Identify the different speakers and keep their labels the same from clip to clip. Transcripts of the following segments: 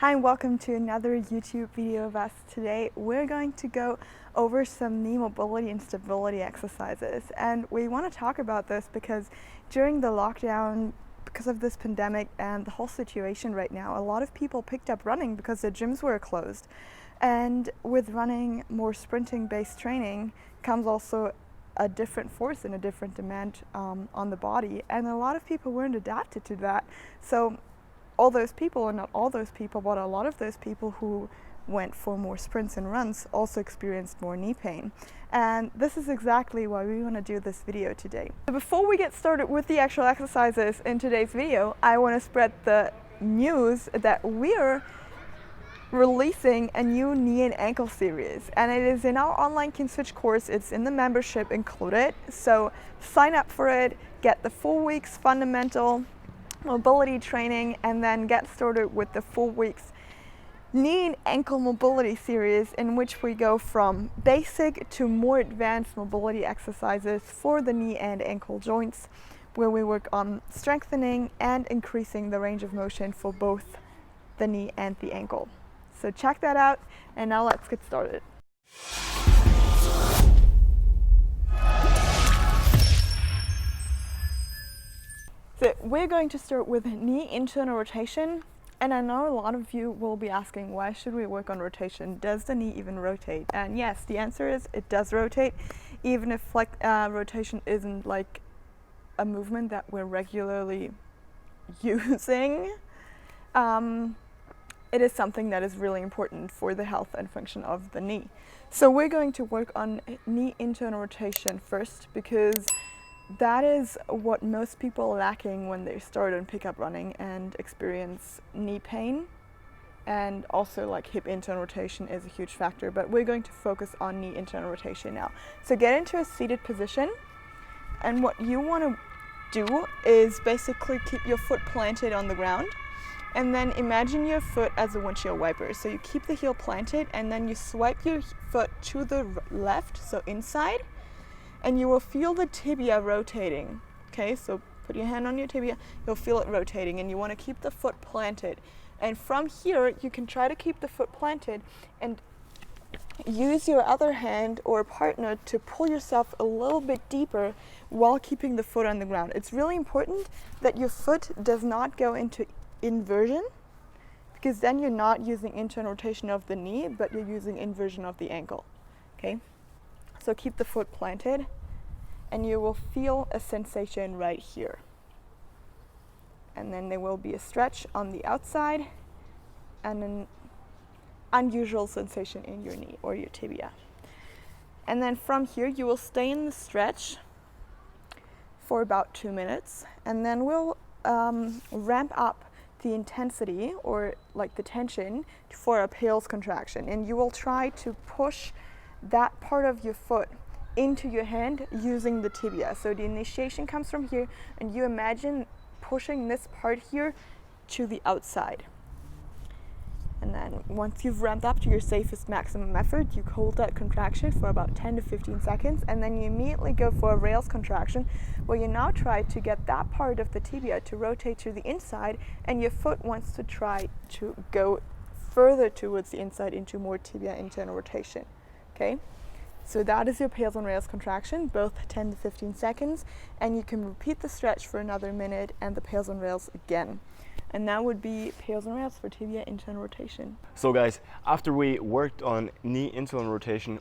Speaker 1: Hi and welcome to another YouTube video of us. Today we're going to go over some knee mobility and stability exercises, and we want to talk about this because during the lockdown, because of this pandemic and the whole situation right now, a lot of people picked up running because the gyms were closed, and with running more sprinting based training comes also a different force and a different demand on the body, and a lot of people weren't adapted to that. So all those people, or not all those people, but a lot of those people who went for more sprints and runs also experienced more knee pain. And this is exactly why we want to do this video today. So before we get started with the actual exercises in today's video, I want to spread the news that we're releasing a new knee and ankle series, and it is in our online Can Switch course. It's in the membership included, so sign up for it, get the 4 weeks fundamental mobility training, and then get started with the 4 weeks knee and ankle mobility series, in which we go from basic to more advanced mobility exercises for the knee and ankle joints, where we work on strengthening and increasing the range of motion for both the knee and the ankle. So check that out, and now let's get started. So we're going to start with knee internal rotation, and I know a lot of you will be asking, why should we work on rotation? Does the knee even rotate? And yes, the answer is it does rotate, even if rotation isn't like a movement that we're regularly using. It is something that is really important for the health and function of the knee. So we're going to work on knee internal rotation first, because that is what most people are lacking when they start and pick up running and experience knee pain. And also like hip internal rotation is a huge factor, but we're going to focus on knee internal rotation now. So get into a seated position, and what you want to do is basically keep your foot planted on the ground, and then imagine your foot as a windshield wiper. So you keep the heel planted, and then you swipe your foot to the left, so inside, and you will feel the tibia rotating. Okay, so put your hand on your tibia, you'll feel it rotating, and you want to keep the foot planted. And from here, you can try to keep the foot planted and use your other hand or partner to pull yourself a little bit deeper while keeping the foot on the ground. It's really important that your foot does not go into inversion, because then you're not using internal rotation of the knee, but you're using inversion of the ankle. Okay, so keep the foot planted, and you will feel a sensation right here, and then there will be a stretch on the outside and an unusual sensation in your knee or your tibia. And then from here you will stay in the stretch for about 2 minutes, and then we'll ramp up the intensity, or like the tension, for a patel's contraction, and you will try to push that part of your foot into your hand using the tibia. So the initiation comes from here, and you imagine pushing this part here to the outside. And then once you've ramped up to your safest maximum effort, you hold that contraction for about 10 to 15 seconds, and then you immediately go for a rails contraction, where you now try to get that part of the tibia to rotate to the inside, and your foot wants to try to go further towards the inside into more tibia internal rotation. Okay, so that is your pales and rails contraction, both 10 to 15 seconds, and you can repeat the stretch for another minute and the pales and rails again. And that would be pales and rails for tibia internal rotation.
Speaker 2: So guys, after we worked on knee internal rotation,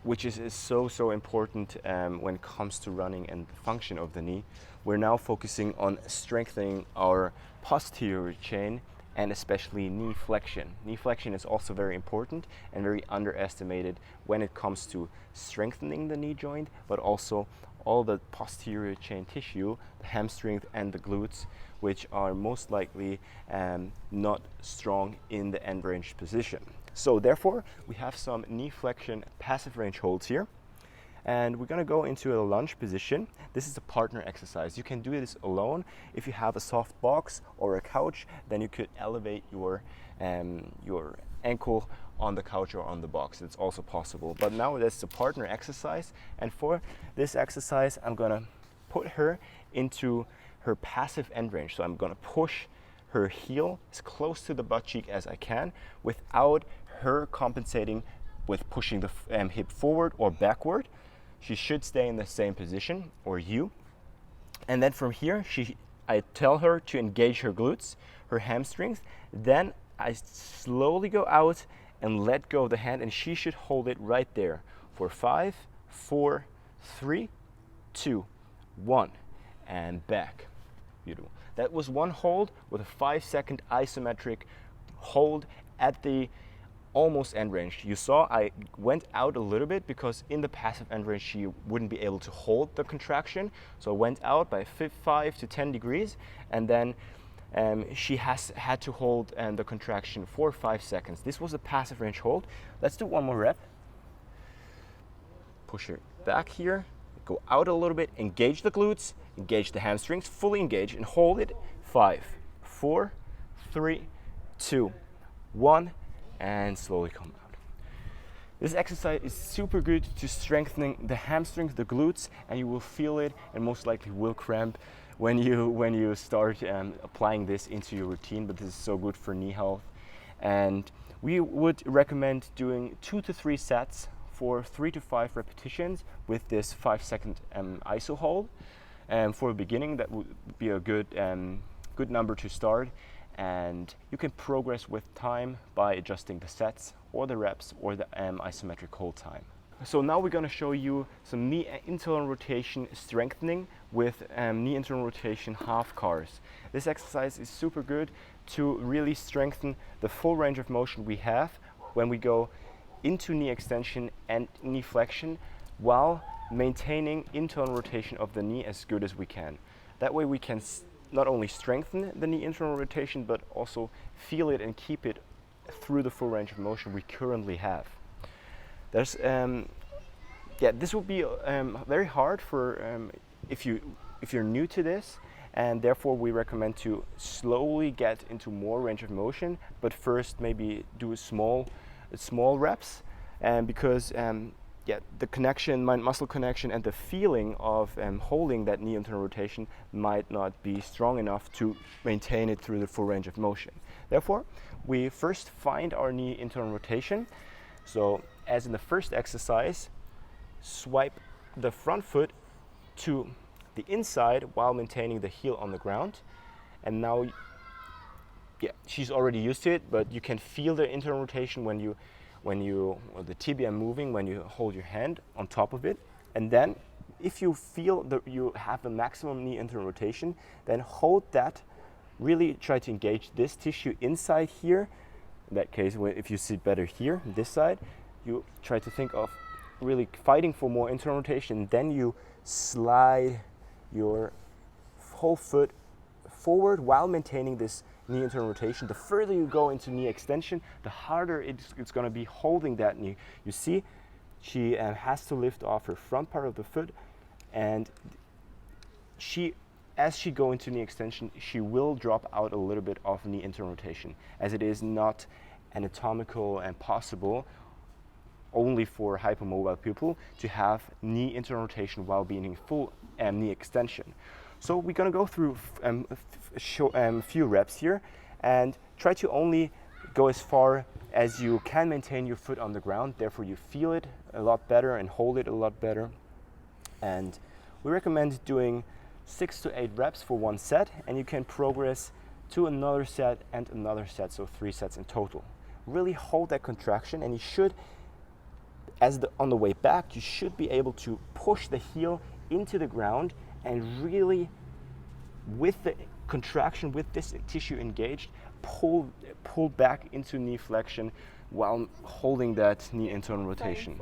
Speaker 2: which is so important when it comes to running and the function of the knee, we're now focusing on strengthening our posterior chain, and especially knee flexion. Knee flexion is also very important and very underestimated when it comes to strengthening the knee joint, but also all the posterior chain tissue, the hamstrings and the glutes, which are most likely not strong in the end range position. So therefore, we have some knee flexion passive range holds here. And we're gonna go into a lunge position. This is a partner exercise. You can do this alone. If you have a soft box or a couch, then you could elevate your ankle on the couch or on the box. It's also possible. But now that's a partner exercise. And for this exercise, I'm gonna put her into her passive end range. So I'm gonna push her heel as close to the butt cheek as I can without her compensating with pushing the hip forward or backward. She should stay in the same position, or you. And then from here, I tell her to engage her glutes, her hamstrings. Then I slowly go out and let go of the hand, and she should hold it right there for 5, 4, 3, 2, 1, and back. Beautiful. That was one hold with a 5-second isometric hold at the almost end range. You saw I went out a little bit because in the passive end range she wouldn't be able to hold the contraction. So I went out by 5 to 10 degrees, and then she had to hold the contraction for 5 seconds. This was a passive range hold. Let's do one more rep. Push her back here, go out a little bit, engage the glutes, engage the hamstrings, fully engage, and hold it. 5, 4, 3, 2, 1, and slowly come out. This exercise is super good to strengthening the hamstrings, the glutes, and you will feel it and most likely will cramp when you start applying this into your routine, but this is so good for knee health. And we would recommend doing 2 to 3 sets for 3 to 5 repetitions with this 5-second iso hold. And for the beginning, that would be a good number to start. And you can progress with time by adjusting the sets or the reps or the isometric hold time. So now we're going to show you some knee internal rotation strengthening with knee internal rotation half cars. This exercise is super good to really strengthen the full range of motion we have when we go into knee extension and knee flexion while maintaining internal rotation of the knee as good as we can. That way we can not only strengthen the knee internal rotation, but also feel it and keep it through the full range of motion we currently have. There's, this will be very hard for if you're new to this, and therefore we recommend to slowly get into more range of motion, but first maybe do small reps, because the connection, mind-muscle connection, and the feeling of holding that knee internal rotation might not be strong enough to maintain it through the full range of motion. Therefore, we first find our knee internal rotation. So, as in the first exercise, swipe the front foot to the inside while maintaining the heel on the ground. And now, she's already used to it, but you can feel the internal rotation when the tibia moving, when you hold your hand on top of it. And then if you feel that you have the maximum knee internal rotation, then hold that, really try to engage this tissue inside here. In that case, if you sit better here, this side, you try to think of really fighting for more internal rotation. Then you slide your whole foot forward while maintaining this knee internal rotation. The further you go into knee extension, the harder it's going to be holding that knee. You see, she has to lift off her front part of the foot, and as she go into knee extension, she will drop out a little bit of knee internal rotation, as it is not anatomical and possible only for hypermobile people to have knee internal rotation while being in full knee extension. So we're going to go through a few reps here and try to only go as far as you can maintain your foot on the ground. Therefore, you feel it a lot better and hold it a lot better. And we recommend doing 6 to 8 reps for one set, and you can progress to another set and another set, so 3 sets in total. Really hold that contraction, and you should, on the way back, you should be able to push the heel into the ground and really, with the contraction, with this tissue engaged, pull back into knee flexion while holding that knee internal rotation.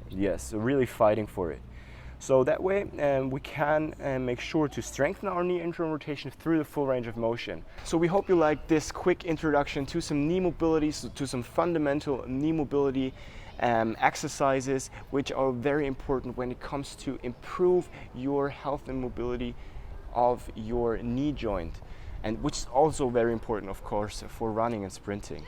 Speaker 2: Yes, so really fighting for it. So that way we can make sure to strengthen our knee internal rotation through the full range of motion. So we hope you like this quick introduction to some knee mobility, to some fundamental knee mobility exercises, which are very important when it comes to improve your health and mobility of your knee joint, and which is also very important, of course, for running and sprinting.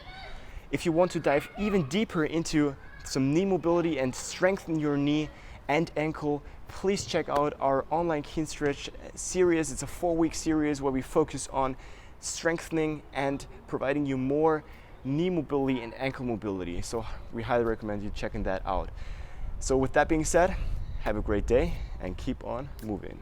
Speaker 2: If you want to dive even deeper into some knee mobility and strengthen your knee and ankle, please check out our online Keen Stretch series. It's a 4-week series where we focus on strengthening and providing you more knee mobility and ankle mobility. So we highly recommend you checking that out. So with that being said, have a great day and keep on moving.